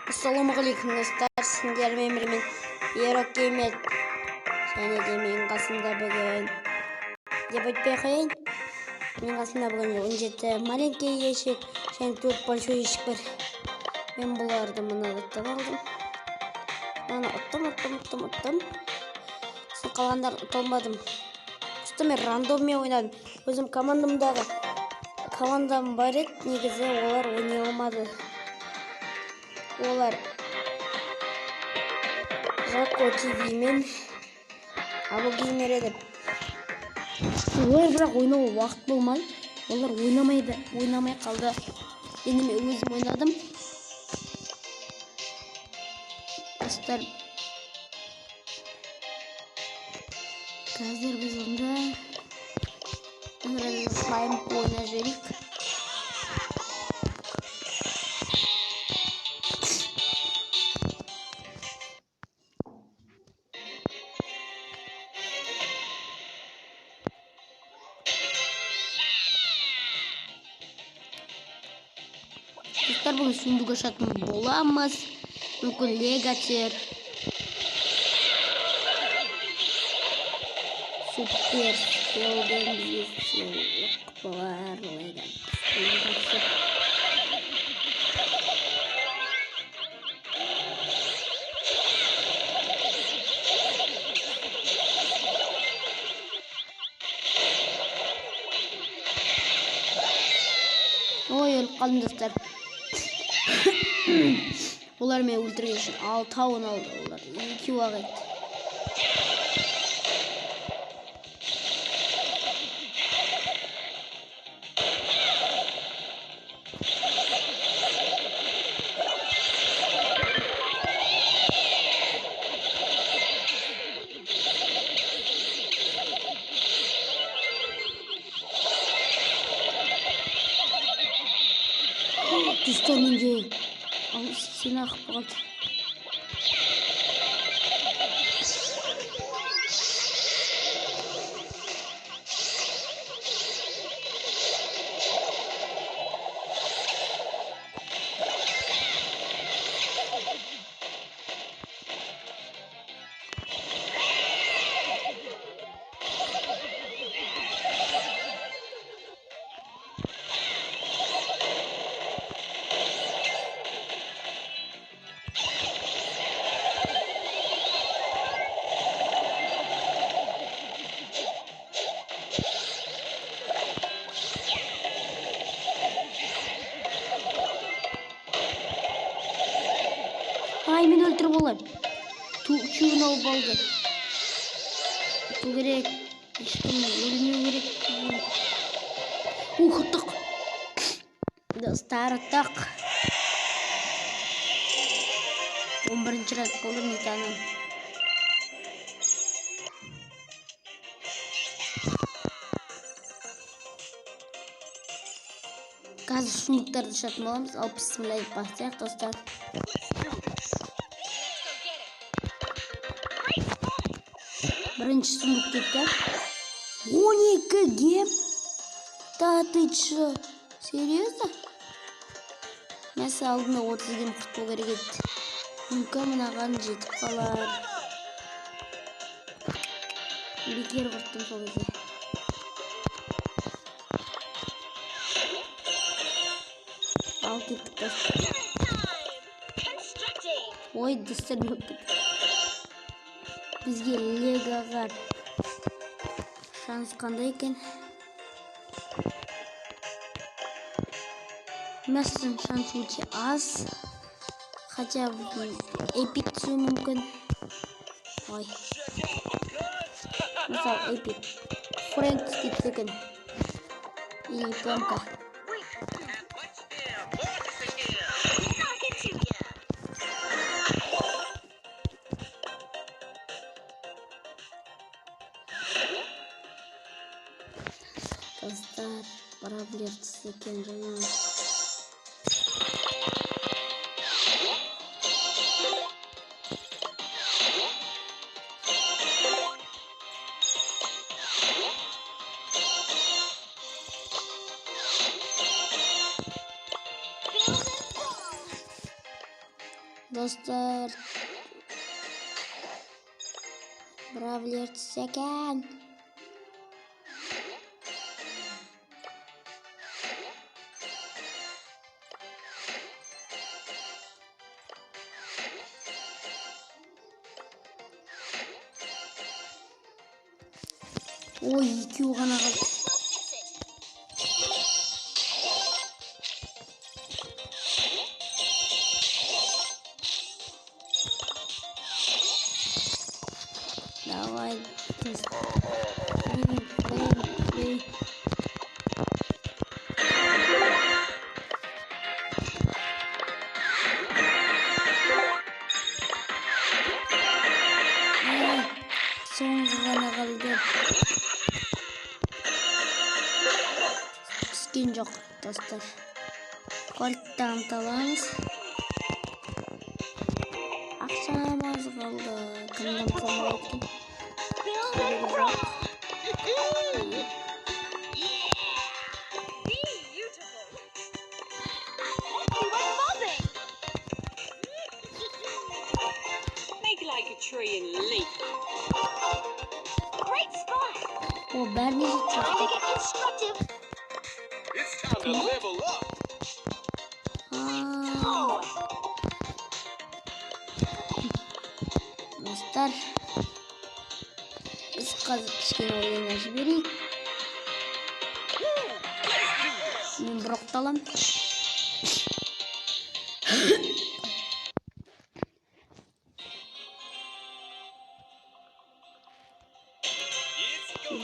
Ассалаумағалейкум достар, сендермен бірмен Ерок Геймер және де менің қасымда бүгін деп айтпай қояйын. Менің қасымда бүгін 17 маленький ешек және 4 большой ешек бар. Мен бұларды мынадаттан алдым. Мына ұттым. Сен қалғандар ұтылмадым. Просто мен рандоммен ойнадым. Өзім командам бар еді, негізі олар ойнай алмады. Олар Жако ТВ мен Абу Геймер еді. Олар бірақ ойнауға уақыт болмады. Олар ойнамай қалды. Енді мен өзім ойнадым. Достар, қазір біз онда слайм ойнап жүрейік. Достар, бүгін сундук ашатын боламыз. Мүмкін лего тер. Супер селден сыйлық болар лего. Ой, өліп қалдым достар. Олар мен өлтірген үшін 6 тауын алды. Олар 2 уақыт. Достар, менде сені ақып қалды. Ай, мен өлтіріп олар. Чуын алып алды. Бұл керек. Ешкім өлмеу керек. Ұқтық. Достар, ұқтық. 11-ші рет болдым етаным. Қазір сундуктарды шатын боламыз. 60 лайк бассақ, достар. Бірінші сундук кетті. 12 гем? Да ты чё? Серьезно? Мәсі алдында 30 гем құрту керек еді. Мүмкін мынаған жетіп қалар. Бекер құрттым сол кезде. Ал кеттік достар. Ой, достар, бізге легоға шанс қандай екен? Мәсін шанс өте аз. Хотя эпик түсу мүмкін. Ой. Мысалы эпик. Фрэнкс кетті екен. Или пламка. Достар, проблемсіз екен жаңа. Dostlar. Bravler çeken. Oy 2 uğana kaldı. Давай. Son uğana kaldı. Skin yok dostlar. Gold'dan alamız. Akşam az kaldı. Kandım kalmadı. O Bernie çok. Dostlar. Biz kichkina o'ynashib beraylik. Men biroqtalam.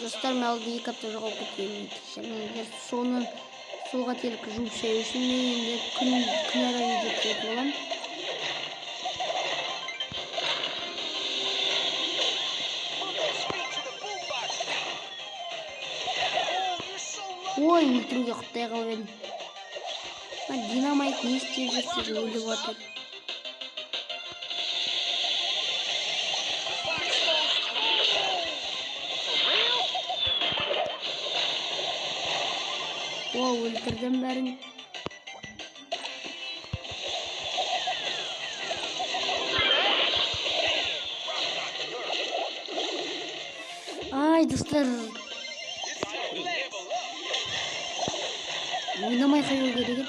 Dostlar men aldı yıkapta жоғалып кеткенмін. Егер соны суға теріп жуып шаю үшін мен енді күн ара видео түсіретін боламын. Ой, өлтіруге құттай қалып едім. Динамайт не істеп жүрсіз өліп отыр. О, өлтірдім бәрін. Ай, достар. Ойнамай қою керек еді.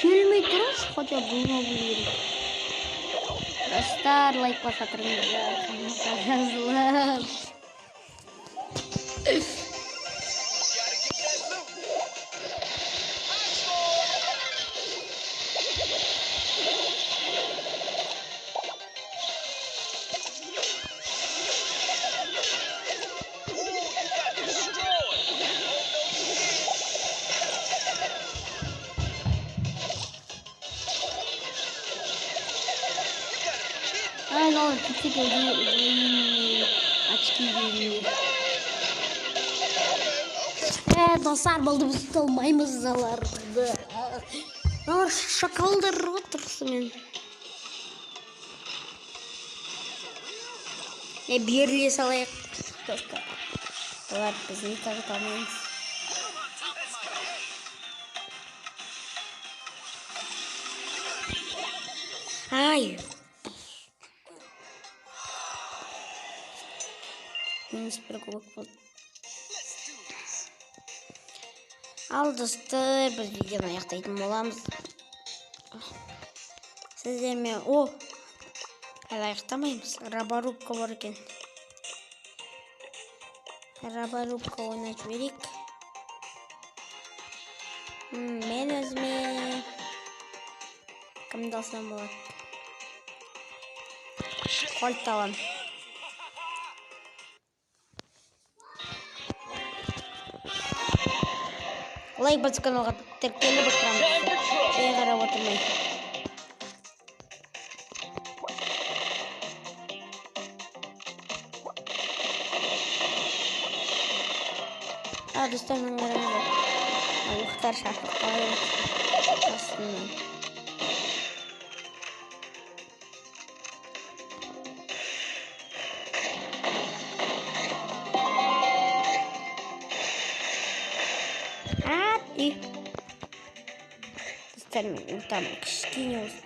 Келмей тұрыңыз, хотя болмау керек. Достар, лайк басатырыңыздар. Жазылып. Ай, ладно, чуть-чуть очки берейін. Достар, болды біз талмаймыз заларды. Шакалдар отырсымен. Берле салайық. Достар, олар біздің тағы талмаймыз. Ай. Супер кубок болды. Ал достар, біз видеоны аяқтайтын боламыз. Сіздермен аяқтамаймыз. Роборубка бар екен. Роборубка ойнап жіберейік. Мен өзіме кімді алсам болады? Кольт аламын. Лайк басып каналға тіркеліп отырамыз. Жай қарап отырмай. Достармен қараңыздар. Мұхтар Шахықбаев астынан. Достар, мен там кішкене осы.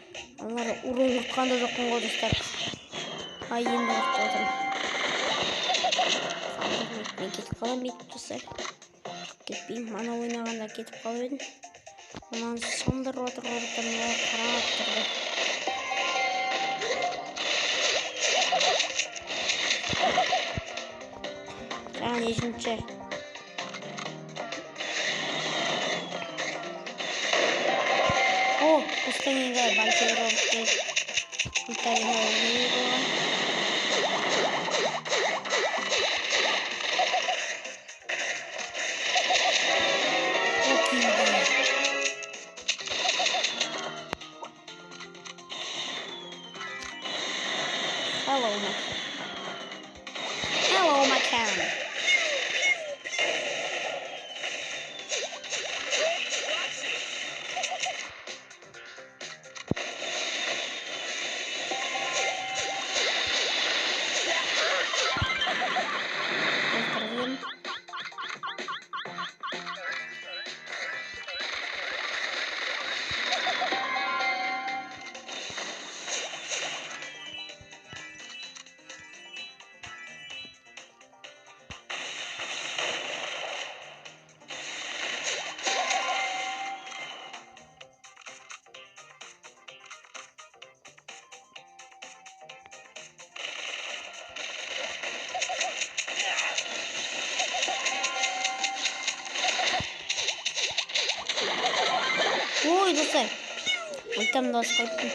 Олар урон ұтқанда жоқпын ғой достар. Енді ұтып отырмын. Мен кетіп қалам бейтіп достар. Кетпеймін. Мана ойнағанда кетіп қалып едім. Онан сондырып отыр роботтарын олар қарап тұрды. Жаңа нешінші. Осыдан енді бәлкелі роботты ұлтайын ойын болған. Hello, my cam. Ой, достар. Ультам да қойыппын.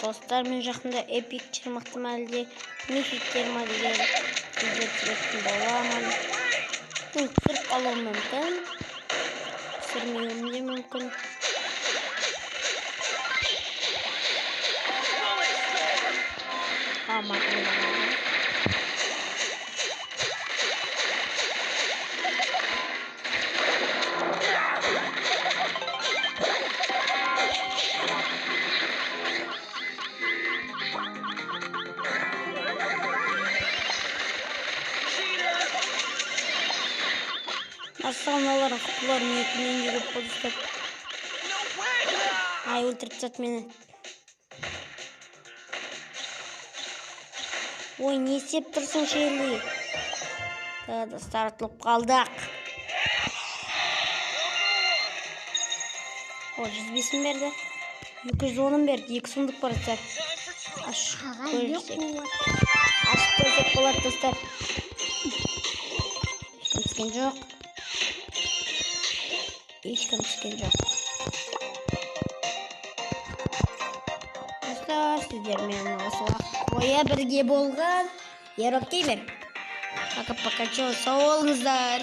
Dostlar, мен жақында эпик чырмақты ма әлде мификтер ма деген видео түсіретін боламын. Түсіріп қалуым мүмкін, түсірмеуім де мүмкін. Астаналарын құтыларын екінен де көп қодыстар. Ай, өлтіріп тастады мені. Ой, не істеп тұрсың Шерли? Достар, ұтылып қалдық. О, 105-ін берді. 210-ын берді. 2 сұмдық бар достар. Ашып көрсек болады достар. Ешкім түскен жоқ. Ешкім түскен жоқ. Достар, сіздермен осы уақыт бойы бірге болған Ерок Геймер. Пока-пока, сау болыңыздар.